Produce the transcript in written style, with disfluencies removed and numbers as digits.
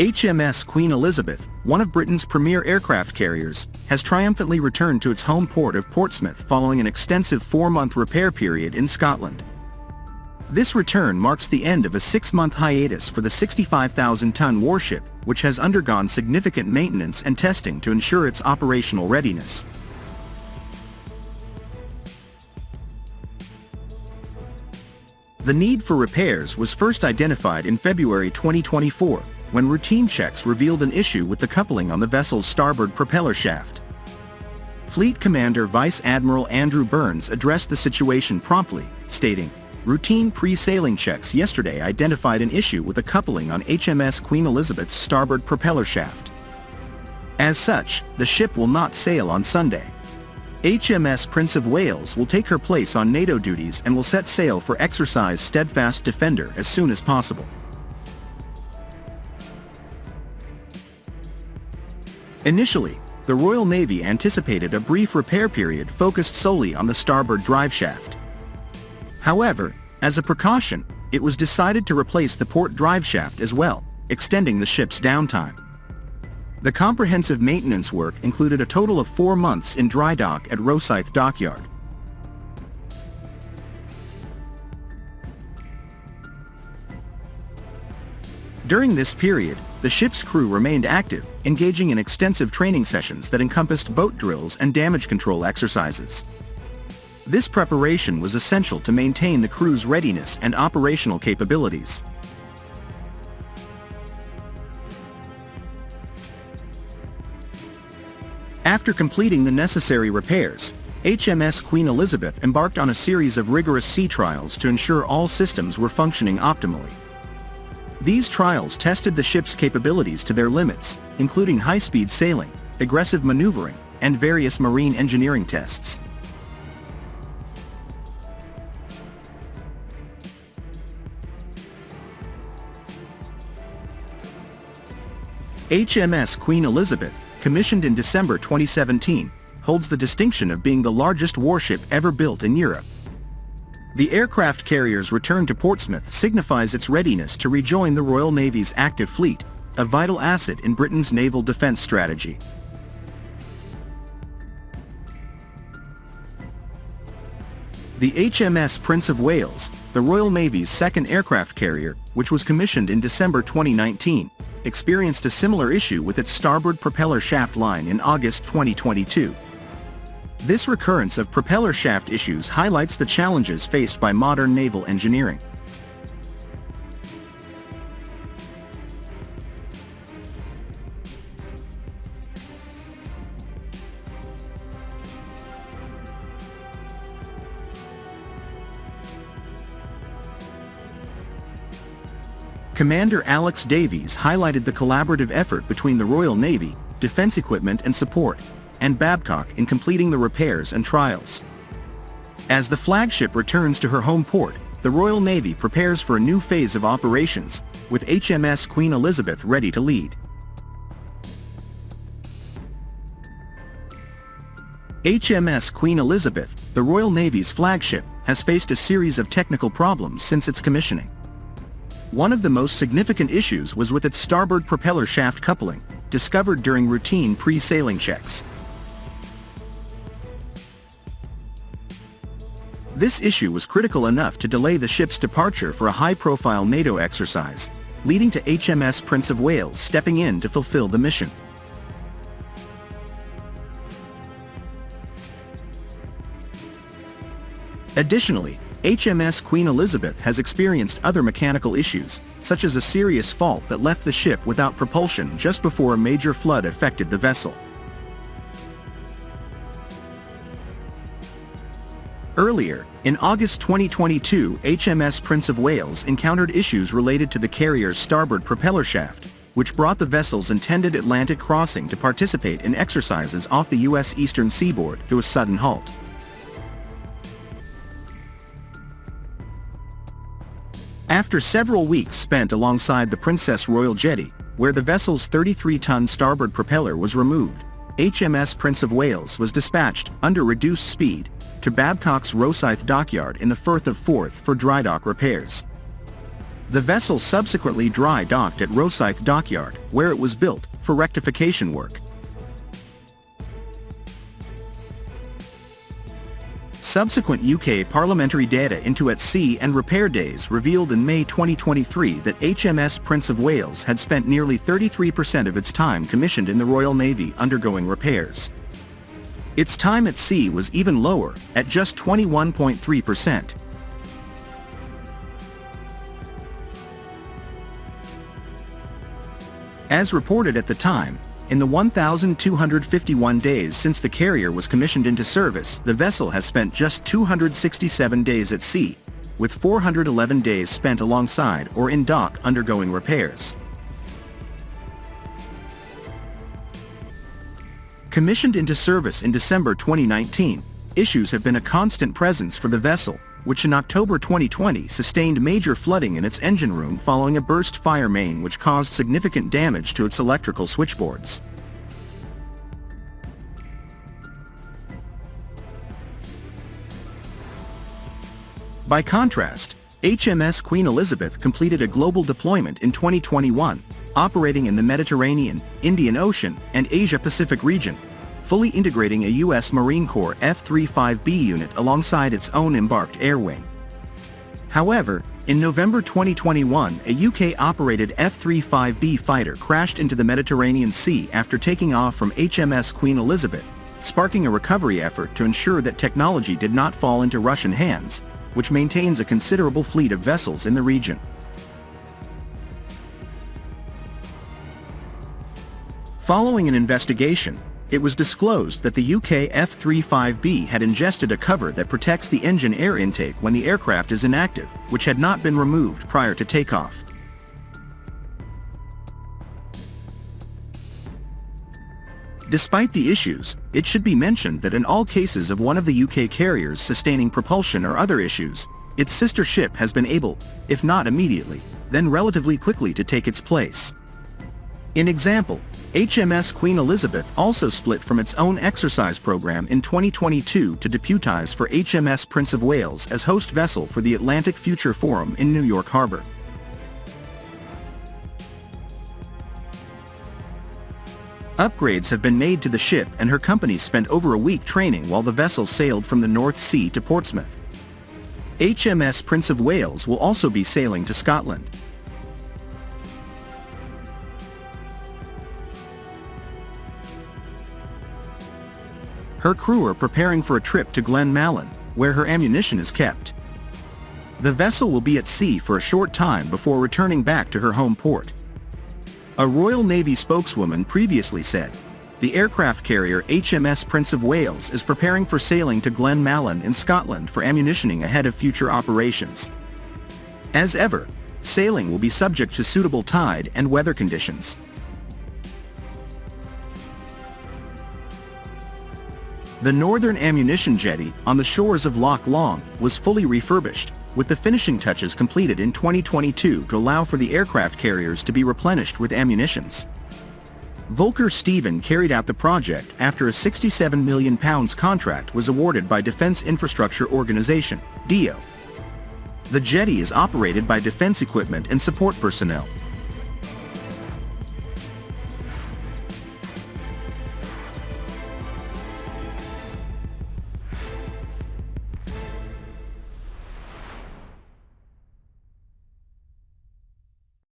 HMS Queen Elizabeth, one of Britain's premier aircraft carriers, has triumphantly returned to its home port of Portsmouth following an extensive 4-month repair period in Scotland. This return marks the end of a 6-month hiatus for the 65,000-ton warship, which has undergone significant maintenance and testing to ensure its operational readiness. The need for repairs was first identified in February 2024, when routine checks revealed an issue with the coupling on the vessel's starboard propeller shaft. Fleet Commander Vice Admiral Andrew Burns addressed the situation promptly, stating, "Routine pre-sailing checks yesterday identified an issue with the coupling on HMS Queen Elizabeth's starboard propeller shaft. As such, the ship will not sail on Sunday. HMS Prince of Wales will take her place on NATO duties and will set sail for exercise Steadfast Defender as soon as possible." Initially, the Royal Navy anticipated a brief repair period focused solely on the starboard drive shaft. However, as a precaution, it was decided to replace the port drive shaft as well, extending the ship's downtime. The comprehensive maintenance work included a total of 4 months in dry dock at Rosyth Dockyard. During this period, the ship's crew remained active, engaging in extensive training sessions that encompassed boat drills and damage control exercises. This preparation was essential to maintain the crew's readiness and operational capabilities. After completing the necessary repairs, HMS Queen Elizabeth embarked on a series of rigorous sea trials to ensure all systems were functioning optimally. These trials tested the ship's capabilities to their limits, including high-speed sailing, aggressive maneuvering, and various marine engineering tests. HMS Queen Elizabeth, commissioned in December 2017, holds the distinction of being the largest warship ever built in Europe. The aircraft carrier's return to Portsmouth signifies its readiness to rejoin the Royal Navy's active fleet, a vital asset in Britain's naval defence strategy. The HMS Prince of Wales, the Royal Navy's second aircraft carrier, which was commissioned in December 2019, experienced a similar issue with its starboard propeller shaft line in August 2022. This recurrence of propeller shaft issues highlights the challenges faced by modern naval engineering. Commander Alex Davies highlighted the collaborative effort between the Royal Navy, Defence Equipment and Support, and Babcock in completing the repairs and trials. As the flagship returns to her home port, the Royal Navy prepares for a new phase of operations, with HMS Queen Elizabeth ready to lead. HMS Queen Elizabeth, the Royal Navy's flagship, has faced a series of technical problems since its commissioning. One of the most significant issues was with its starboard propeller shaft coupling, discovered during routine pre-sailing checks. This issue was critical enough to delay the ship's departure for a high-profile NATO exercise, leading to HMS Prince of Wales stepping in to fulfill the mission. Additionally, HMS Queen Elizabeth has experienced other mechanical issues, such as a serious fault that left the ship without propulsion just before a major flood affected the vessel. Earlier, in August 2022, HMS Prince of Wales encountered issues related to the carrier's starboard propeller shaft, which brought the vessel's intended Atlantic crossing to participate in exercises off the U.S. eastern seaboard to a sudden halt. After several weeks spent alongside the Princess Royal Jetty, where the vessel's 33-ton starboard propeller was removed, HMS Prince of Wales was dispatched, under reduced speed, to Babcock's Rosyth Dockyard in the Firth of Forth for dry dock repairs. The vessel subsequently dry docked at Rosyth Dockyard, where it was built for rectification work. Subsequent UK parliamentary data into at sea and repair days revealed in May 2023 that HMS Prince of Wales had spent nearly 33% of its time commissioned in the Royal Navy undergoing repairs. Its time at sea was even lower, at just 21.3%. As reported at the time, in the 1,251 days since the carrier was commissioned into service, the vessel has spent just 267 days at sea, with 411 days spent alongside or in dock undergoing repairs. Commissioned into service in December 2019, issues have been a constant presence for the vessel, which in October 2020 sustained major flooding in its engine room following a burst fire main which caused significant damage to its electrical switchboards. By contrast, HMS Queen Elizabeth completed a global deployment in 2021, operating in the Mediterranean, Indian Ocean, and Asia-Pacific region, fully integrating a U.S. Marine Corps F-35B unit alongside its own embarked air wing. However, in November 2021, a UK-operated F-35B fighter crashed into the Mediterranean Sea after taking off from HMS Queen Elizabeth, sparking a recovery effort to ensure that technology did not fall into Russian hands, which maintains a considerable fleet of vessels in the region. Following an investigation, it was disclosed that the UK F-35B had ingested a cover that protects the engine air intake when the aircraft is inactive, which had not been removed prior to takeoff. Despite the issues, it should be mentioned that in all cases of one of the UK carriers sustaining propulsion or other issues, its sister ship has been able, if not immediately, then relatively quickly to take its place. In example, HMS Queen Elizabeth also split from its own exercise program in 2022 to deputize for HMS Prince of Wales as host vessel for the Atlantic Future Forum in New York Harbor. Upgrades have been made to the ship and her company spent over a week training while the vessel sailed from the North Sea to Portsmouth. HMS Prince of Wales will also be sailing to Scotland. Her crew are preparing for a trip to Glenmalon, where her ammunition is kept. The vessel will be at sea for a short time before returning back to her home port. A Royal Navy spokeswoman previously said, "The aircraft carrier HMS Prince of Wales is preparing for sailing to Glenmalon in Scotland for ammunitioning ahead of future operations. As ever, sailing will be subject to suitable tide and weather conditions." The northern ammunition jetty on the shores of Loch Long was fully refurbished, with the finishing touches completed in 2022 to allow for the aircraft carriers to be replenished with ammunitions. Volker Stephen carried out the project after a £67 million contract was awarded by Defence Infrastructure Organisation, DIO. The jetty is operated by defence equipment and support personnel.